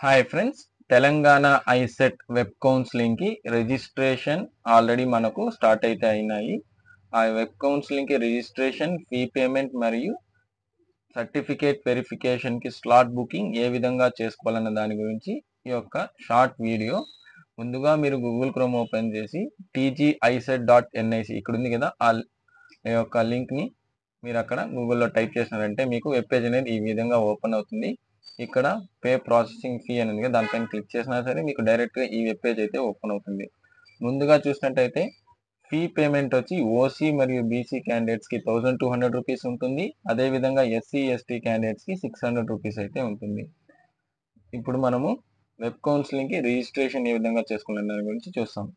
Hi friends, Telangana ICET web counselling కి registration already మనకు start అయితే అయినాయి. ఆ వెబ్ కౌన్సిలింగ్ కి రిజిస్ట్రేషన్, ఫీ పేమెంట్ మరియు సర్టిఫికేట్ వెరిఫికేషన్ కి స్లాట్ బుకింగ్ ఏ విధంగా చేసుకోవాలన్న దాని గురించి ఈ యొక్క షార్ట్ వీడియో. ముందుగా మీరు గూగుల్ క్రోమ్ ఓపెన్ చేసి tgiset.nic ఇక్కడ ఉంది కదా, ఆ యొక్క లింక్ ని మీరు అక్కడ గూగుల్లో టైప్ చేసినారంటే మీకు వెబ్ పేజ్ అనేది ఈ విధంగా ఓపెన్ అవుతుంది. ఇక్కడ పే ప్రాసెసింగ్ ఫీ అని ఉంది కదా, దానిపైన క్లిక్ చేసినా సరే మీకు డైరెక్ట్గా ఈ వెబ్ పేజ్ అయితే ఓపెన్ అవుతుంది. ముందుగా చూసినట్టయితే ఫీ పేమెంట్ వచ్చి ఓసీ మరియు బీసీ క్యాండిడేట్స్కి 1200 రూపీస్ ఉంటుంది. అదేవిధంగా ఎస్సీ ఎస్టీ క్యాండిడేట్స్కి 600 రూపీస్ అయితే ఉంటుంది. ఇప్పుడు మనము వెబ్ కౌన్సిలింగ్కి రిజిస్ట్రేషన్ ఏ విధంగా చేసుకునే దాని గురించి చూస్తాం.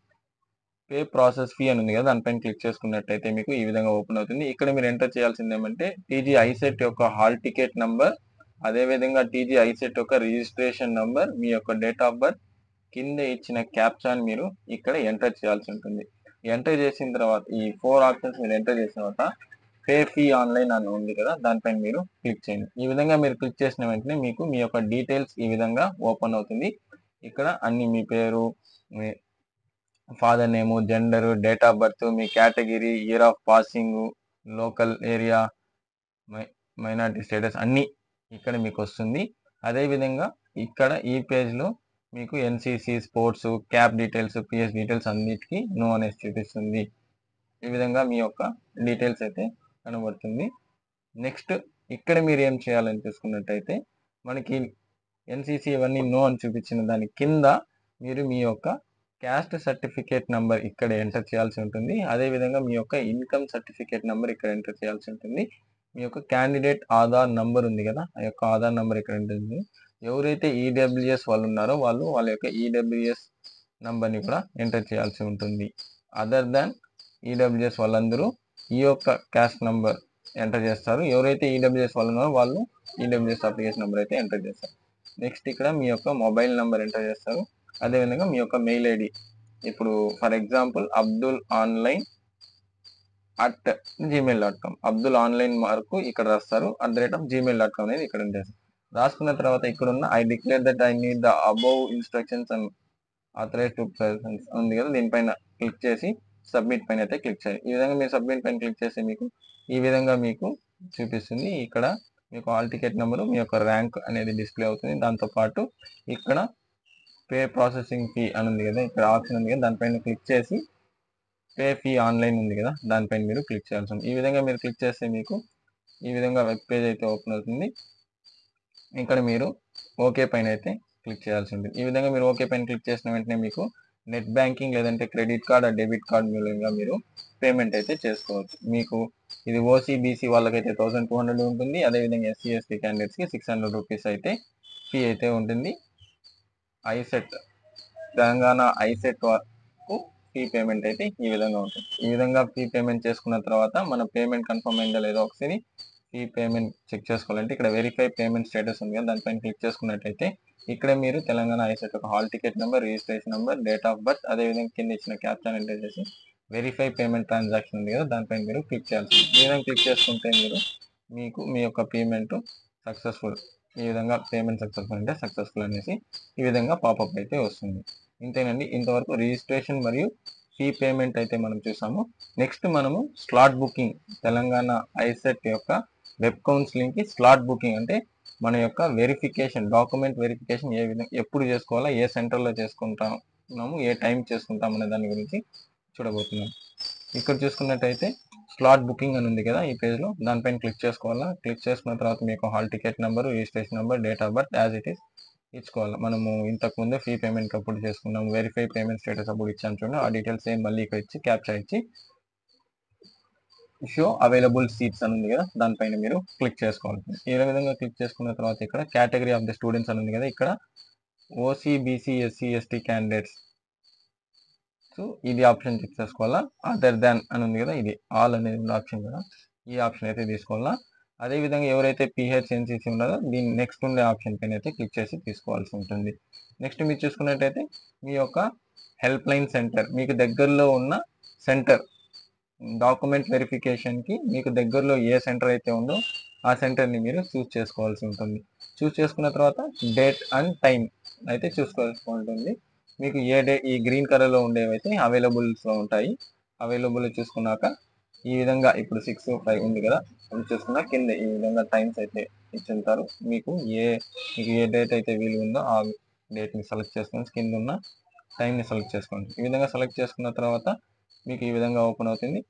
పే ప్రాసెస్ ఫీ అని ఉంది కదా, దానిపైన క్లిక్ చేసుకున్నట్టయితే మీకు ఈ విధంగా ఓపెన్ అవుతుంది. ఇక్కడ మీరు ఎంటర్ చేయాల్సింది ఏమంటే టీజీ ఐసెట్ యొక్క హాల్ టికెట్ నంబర్, అదేవిధంగా టీజీ ఐసెట్ యొక్క రిజిస్ట్రేషన్ నంబర్, మీ యొక్క డేట్ ఆఫ్ బర్త్, కింద ఇచ్చిన క్యాప్చాని మీరు ఇక్కడ ఎంటర్ చేయాల్సి ఉంటుంది. ఎంటర్ చేసిన తర్వాత ఈ 4 ఆప్షన్స్ మీరు ఎంటర్ చేసిన తర్వాత పే ఫీ ఆన్లైన్ అని ఉంది కదా, దానిపైన మీరు క్లిక్ చేయండి. ఈ విధంగా మీరు క్లిక్ చేసిన వెంటనే మీకు మీ యొక్క డీటెయిల్స్ ఈ విధంగా ఓపెన్ అవుతుంది. ఇక్కడ అన్ని మీ పేరు, మీ father name, gender, date of birth, మీ category, year of passing, local area, minority status అన్నీ ఇక్కడ మీకు వస్తుంది. అదేవిధంగా ఇక్కడ ఈ పేజ్లో మీకు NCC, sports, CAP details, PS details అన్నిటికీ నో అనేసి చూపిస్తుంది. ఈ విధంగా మీ యొక్క డీటెయిల్స్ అయితే కనబడుతుంది. నెక్స్ట్ ఇక్కడ మీరు ఏం చేయాలని చూసుకున్నట్టయితే మనకి ఎన్సీసీ ఇవన్నీ నో అని చూపించిన దాని కింద మీరు మీ యొక్క క్యాస్ట్ సర్టిఫికేట్ నంబర్ ఇక్కడ ఎంటర్ చేయాల్సి ఉంటుంది. అదేవిధంగా మీ యొక్క ఇన్కమ్ సర్టిఫికేట్ నంబర్ ఇక్కడ ఎంటర్ చేయాల్సి ఉంటుంది. మీ యొక్క క్యాండిడేట్ ఆధార్ నంబర్ ఉంది కదా, ఆ యొక్క ఆధార్ నంబర్ ఇక్కడ ఉంటుంది. ఎవరైతే ఈడబ్ల్యూఎస్ వాళ్ళు ఉన్నారో వాళ్ళ యొక్క ఈడబ్ల్యూఎస్ నంబర్ని కూడా ఎంటర్ చేయాల్సి ఉంటుంది. అదర్ దాన్ ఈడబ్ల్యూఎస్ వాళ్ళందరూ ఈ యొక్క క్యాస్ట్ నంబర్ ఎంటర్ చేస్తారు. ఎవరైతే ఈడబ్ల్యూఎస్ వాళ్ళు ఉన్నారో వాళ్ళు ఈడబ్ల్యూఎస్ అప్లికేషన్ నెంబర్ అయితే ఎంటర్ చేస్తారు. నెక్స్ట్ ఇక్కడ మీ యొక్క మొబైల్ నెంబర్ ఎంటర్ చేస్తారు. అదేవిధంగా మీ యొక్క మెయిల్ ఐడి, ఇప్పుడు for example abdul@gmail.com, Abdul online mark ఇక్కడ రాస్తారు, @gmail.com అనేది ఇక్కడ ఉంటుంది. రాసుకున్న తర్వాత ఇక్కడ ఉన్న I declare that I need the above instructions and authorise to persons ఉంది కదా, దీనిపైన క్లిక్ చేసి సబ్మిట్ పైన అయితే క్లిక్ చేయాలి. ఈ విధంగా మీరు సబ్మిట్ పైన క్లిక్ చేస్తే మీకు ఈ విధంగా మీకు చూపిస్తుంది. ఇక్కడ మీకు హాల్ టికెట్ నెంబరు, మీ యొక్క ర్యాంక్ అనేది డిస్ప్లే అవుతుంది. దాంతోపాటు ఇక్కడ పే ప్రాసెసింగ్ ఫీ అని ఉంది కదా, ఇక్కడ ఆప్షన్ ఉంది కదా, దానిపైన క్లిక్ చేసి పే ఫీ ఆన్లైన్ ఉంది కదా, దానిపైన మీరు క్లిక్ చేయాల్సి ఉంది. ఈ విధంగా మీరు క్లిక్ చేస్తే మీకు ఈ విధంగా వెబ్ పేజ్ అయితే ఓపెన్ అవుతుంది. ఇక్కడ మీరు ఓకే పైన అయితే క్లిక్ చేయాల్సి ఉంటుంది. ఈ విధంగా మీరు ఓకే పైన క్లిక్ చేసిన వెంటనే మీకు నెట్ బ్యాంకింగ్ లేదంటే క్రెడిట్ కార్డ్ డెబిట్ కార్డ్ మూలంగా మీరు పేమెంట్ అయితే చేసుకోవచ్చు. మీకు ఇది ఓసీ బీసీ వాళ్ళకైతే 1200 ఉంటుంది. అదేవిధంగా ఎస్సీ ఎస్టీ క్యాండిడేట్స్కి 600 రూపీస్ అయితే ఫీ అయితే ఉంటుంది. ఐసెట్ తెలంగాణ ఐసెట్ వరకు ఫీ పేమెంట్ అయితే ఈ విధంగా ఉంటుంది. ఈ విధంగా ఫీ పేమెంట్ చేసుకున్న తర్వాత మన పేమెంట్ కన్ఫర్మ్ అయిందా లేదో ఒకసారి ఫీ పేమెంట్ చెక్ చేసుకోవాలంటే ఇక్కడ వెరిఫై పేమెంట్ స్టేటస్ ఉంది కదా, దానిపైన క్లిక్ చేసుకున్నట్టయితే ఇక్కడ మీరు తెలంగాణ ఐసెట్ ఒక hall ticket number, registration number, date of birth, అదేవిధంగా కింద ఇచ్చిన క్యాప్షన్ ఎంటర్ చేసి వెరిఫై పేమెంట్ ట్రాన్సాక్షన్ ఉంది కదా, దానిపైన మీరు క్లిక్ చేయాల్సి ఉంది. ఈ విధంగా క్లిక్ చేసుకుంటే మీకు మీ యొక్క పేమెంట్ సక్సెస్ఫుల్, ఈ విధంగా పేమెంట్ సక్సెస్ఫుల్ అంటే సక్సెస్ఫుల్ అనేసి ఈ విధంగా పాపప్ అయితే వస్తుంది. ఇంతేనండి, ఇంతవరకు రిజిస్ట్రేషన్ మరియు ఫీ పేమెంట్ అయితే మనం చూసాము. నెక్స్ట్ మనము స్లాట్ బుకింగ్, తెలంగాణ ఐసెట్ యొక్క వెబ్ కౌన్సిలింగ్కి స్లాట్ బుకింగ్ అంటే మన యొక్క వెరిఫికేషన్, డాక్యుమెంట్ వెరిఫికేషన్ ఏ విధంగా ఎప్పుడు చేసుకోవాలా, ఏ సెంటర్లో చేసుకుంటాము, ఏ టైం చేసుకుంటాం అనే దాని గురించి చూడబోతున్నాం. ఇక్కడ చూసుకున్నట్టయితే స్లాట్ బుకింగ్ అని ఉంది కదా ఈ పేజ్లో, దానిపైన క్లిక్ చేసుకోవాలా. క్లిక్ చేసుకున్న తర్వాత మీకు hall ticket number, registration number, date of birth as it is ఇచ్చుకోవాలి. మనము ఇంతకుముందే ఫీ పేమెంట్ అప్పుడు చేసుకున్నాం, వెరిఫై పేమెంట్ స్టేటస్ అప్పుడు ఇచ్చాను చూడండి, ఆ డీటెయిల్స్ సేమ్ మళ్ళీ ఇక్కడ ఇచ్చి క్యాప్చర్ ఇచ్చి షో అవైలబుల్ సీట్స్ అని ఉంది కదా, దానిపైన మీరు క్లిక్ చేసుకోవాలి. ఈ విధంగా క్లిక్ చేసుకున్న తర్వాత ఇక్కడ కేటగిరీ ఆఫ్ ద స్టూడెంట్స్ అని ఉంది కదా, ఇక్కడ OC BC SC ST candidates, so ఇది ఆప్షన్ చెక్ చేసుకోవాలా. అదర్ దాన్ అని ఉంది కదా, ఇది ఆల్ అనేది ఆప్షన్ కదా, ఈ ఆప్షన్ అయితే తీసుకోవాలా. అదేవిధంగా ఎవరైతే పిహెచ్ఎన్సీసీ ఉన్నారో దీని నెక్స్ట్ ఉండే ఆప్షన్ పైన అయితే క్లిక్ చేసి తీసుకోవాల్సి ఉంటుంది. నెక్స్ట్ మీరు చూసుకున్నట్టయితే మీ యొక్క హెల్ప్ లైన్ సెంటర్, మీకు దగ్గరలో ఉన్న సెంటర్, డాక్యుమెంట్ వెరిఫికేషన్కి మీకు దగ్గరలో ఏ సెంటర్ అయితే ఉందో ఆ సెంటర్ని మీరు చూస్ చేసుకోవాల్సి ఉంటుంది. చూస్ చేసుకున్న తర్వాత డేట్ అండ్ టైం అయితే చూసుకోవాల్సి ఉంటుంది. మీకు ఏ డే ఈ గ్రీన్ కలర్లో ఉండేవి అయితే అవైలబుల్స్లో ఉంటాయి. అవైలబుల్ చూసుకున్నాక ఈ విధంగా ఇప్పుడు 6:05 ఉంది కదా, అది చూసుకున్నా కింద ఈ విధంగా టైమ్స్ అయితే ఇచ్చుంటారు. మీకు ఏ డేట్ అయితే వీలు ఉందో ఆ డేట్ని సెలెక్ట్ చేసుకొని కింద ఉన్న టైంని సెలెక్ట్ చేసుకోండి. ఈ విధంగా సెలెక్ట్ చేసుకున్న తర్వాత మీకు ఈ విధంగా ఓపెన్ అవుతుంది.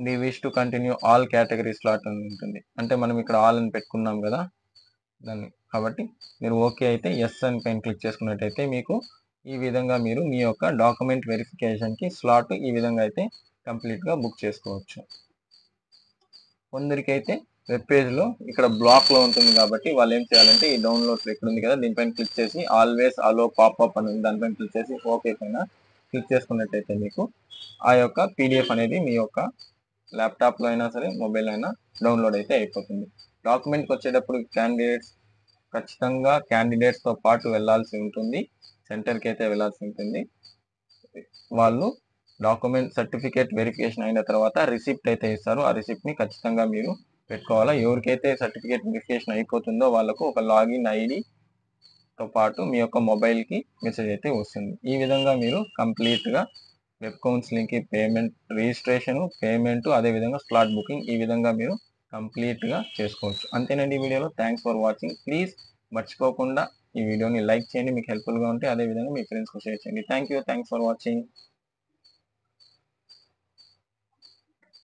The wish to continue all category slot అని ఉంటుంది. అంటే మనం ఇక్కడ ఆల్ అని పెట్టుకున్నాం కదా దాన్ని, కాబట్టి మీరు ఓకే అయితే ఎస్ అని పైన క్లిక్ చేసుకున్నట్టయితే మీకు ఈ విధంగా మీరు మీ యొక్క డాక్యుమెంట్ వెరిఫికేషన్కి స్లాట్ ఈ విధంగా అయితే కంప్లీట్గా బుక్ చేసుకోవచ్చు. కొందరికైతే వెబ్ పేజ్లో ఇక్కడ బ్లాక్లో ఉంటుంది కాబట్టి వాళ్ళు ఏం చేయాలంటే ఈ డౌన్లోడ్స్ ఇక్కడ ఉంది కదా దీనిపైన క్లిక్ చేసి ఆల్వేస్ అలో పాపప్ అని ఉంది దానిపైన క్లిక్ చేసి ఓకే పైన క్లిక్ చేసుకున్నట్టయితే మీకు ఆ యొక్క పీడిఎఫ్ అనేది మీ యొక్క ల్యాప్టాప్లో అయినా సరే మొబైల్ అయినా డౌన్లోడ్ అయితే అయిపోతుంది. డాక్యుమెంట్కి వచ్చేటప్పుడు ఖచ్చితంగా క్యాండిడేట్స్తో పాటు వెళ్ళాల్సి ఉంటుంది. సెంటర్కి అయితే వెళ్ళాల్సి ఉంటుంది. వాళ్ళు డాక్యుమెంట్ సర్టిఫికేట్ వెరిఫికేషన్ అయిన తర్వాత రిసిప్ట్ అయితే ఇస్తారు. ఆ రిసిప్ట్ని ఖచ్చితంగా మీరు పెట్టుకోవాలా. ఎవరికైతే సర్టిఫికేట్ వెరిఫికేషన్ అయిపోతుందో వాళ్ళకు ఒక లాగిన్ ఐడితో పాటు మీ యొక్క మొబైల్కి మెసేజ్ అయితే వస్తుంది. ఈ విధంగా మీరు కంప్లీట్గా వెబ్ కౌన్సిలింగ్కి పేమెంట్, రిజిస్ట్రేషను, పేమెంట్, అదేవిధంగా స్లాట్ బుకింగ్ ఈ విధంగా మీరు కంప్లీట్గా చేసుకోవచ్చు. అంతేనండి ఈ వీడియోలో. Thanks for watching. ప్లీజ్ మర్చిపోకుండా ఈ వీడియోని లైక్ చేయండి మీకు హెల్ప్ఫుల్గా ఉంటే, అదేవిధంగా మీ ఫ్రెండ్స్కి షేర్ చేయండి. Thanks for watching.